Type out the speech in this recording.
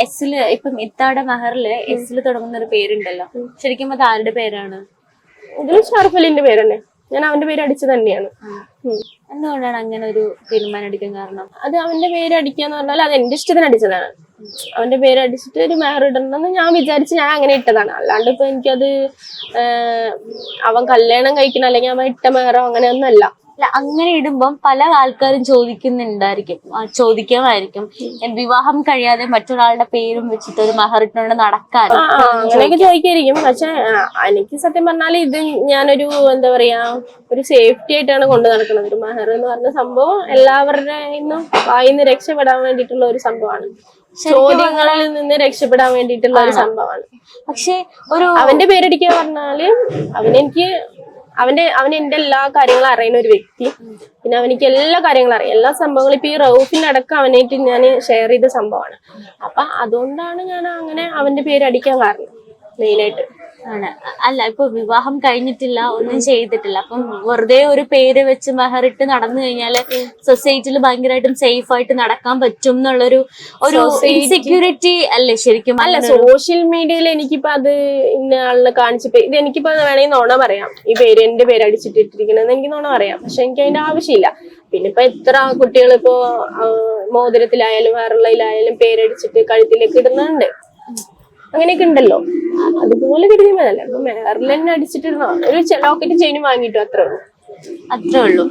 എസ്സില് ഇപ്പം ഇത്താടെ മെഹറില് എസ്സില് തുടങ്ങുന്ന ഒരു പേരുണ്ടല്ലോ, ശരിക്കും അത് ആരുടെ പേരാണ്? ഇതിൽ ഷർഫലിന്റെ പേര് തന്നെ. ഞാൻ അവന്റെ പേര് അടിച്ചു തന്നെയാണ്. എന്തുകൊണ്ടാണ് അങ്ങനെ ഒരു തീരുമാനം എടുക്കാൻ കാരണം? അത് അവന്റെ പേര് അടിക്കാന്ന് പറഞ്ഞാൽ അത് എന്റെ ഇഷ്ടത്തിന് അടിച്ചതാണ്. അവന്റെ പേര് അടിച്ചിട്ട് ഒരു മെഹർ ഇടണമെന്ന് ഞാൻ വിചാരിച്ച് ഞാൻ അങ്ങനെ ഇട്ടതാണ്. അല്ലാണ്ട് ഇപ്പൊ എനിക്കത് അവൻ കല്യാണം കഴിക്കണം അല്ലെങ്കിൽ അവൻ ഇട്ട മെഹറോ അങ്ങനെയൊന്നും അല്ല. അല്ല, അങ്ങനെ ഇടുമ്പം പല ആൾക്കാരും ചോദിക്കുമായിരിക്കും വിവാഹം കഴിയാതെ മറ്റൊരാളുടെ പേരും വെച്ചിട്ട് ഒരു മെഹറിട്ടുകൊണ്ട് നടക്കാൻ. അങ്ങനെയൊക്കെ ചോദിക്കായിരിക്കും. പക്ഷെ എനിക്ക് സത്യം പറഞ്ഞാല് ഇത് ഞാനൊരു എന്താ പറയാ ഒരു സേഫ്റ്റി ആയിട്ടാണ് കൊണ്ടു നടക്കുന്നത്. ഒരു മെഹർ എന്ന് പറഞ്ഞ സംഭവം എല്ലാവരുടെ വായിന്ന് രക്ഷപ്പെടാൻ വേണ്ടിയിട്ടുള്ള ഒരു സംഭവമാണ്. ചോദ്യങ്ങളിൽ നിന്ന് രക്ഷപ്പെടാൻ വേണ്ടിയിട്ടുള്ള ഒരു സംഭവമാണ്. പക്ഷെ അവന്റെ പേരടിക്കുക പറഞ്ഞാല് അവൻ എന്റെ എല്ലാ കാര്യങ്ങളും അറിയുന്ന ഒരു വ്യക്തി. പിന്നെ അവനിക്ക് എല്ലാ കാര്യങ്ങളും അറിയാം. എല്ലാ സംഭവങ്ങളും ഇപ്പൊ ഈ റൌഫിനടക്കം അവനായിട്ട് ഞാൻ ഷെയർ ചെയ്ത സംഭവമാണ്. അപ്പൊ അതുകൊണ്ടാണ് ഞാൻ അങ്ങനെ അവന്റെ പേര് അടിക്കാൻ കാരണം മെയിനായിട്ട്. ആണ്. അല്ല, ഇപ്പൊ വിവാഹം കഴിഞ്ഞിട്ടില്ല, ഒന്നും ചെയ്തിട്ടില്ല, അപ്പം വെറുതെ ഒരു പേര് വെച്ച് മെഹറിട്ട് നടന്നു കഴിഞ്ഞാല് സൊസൈറ്റിയിൽ ഭയങ്കരമായിട്ടും സേഫ് ആയിട്ട് നടക്കാൻ പറ്റും എന്നുള്ളൊരു ഇൻസെക്യൂരിറ്റി അല്ലേ ശരിക്കും? അല്ല, സോഷ്യൽ മീഡിയയിൽ എനിക്കിപ്പോ അത് ഇന്ന ആളിനെ കാണിച്ചപ്പോ ഇത് എനിക്കിപ്പോ വേണമെങ്കിൽ നോണ പറയാം. ഈ പേര് എന്റെ പേര് അടിച്ചിട്ടിരിക്കണെന്ന് എനിക്ക് നോണ പറയാം. പക്ഷെ എനിക്ക് അതിന്റെ ആവശ്യമില്ല. പിന്നെ ഇപ്പൊ എത്ര കുട്ടികൾ ഇപ്പോ മോതിരത്തിലായാലും വേറുള്ളതിലായാലും പേരടിച്ചിട്ട് കഴുത്തിലേക്ക് ഇടുന്നുണ്ട്. അങ്ങനെയൊക്കെ ഉണ്ടല്ലോ. അതുപോലെ കരുതിയതല്ല. അപ്പൊ മെഹറിൽ തന്നെ അടിച്ചിട്ടിരുന്നോ ഒരു ലോക്കറ്റ് ചെയിനും വാങ്ങിയിട്ടു, അത്രേ ഉള്ളൂ.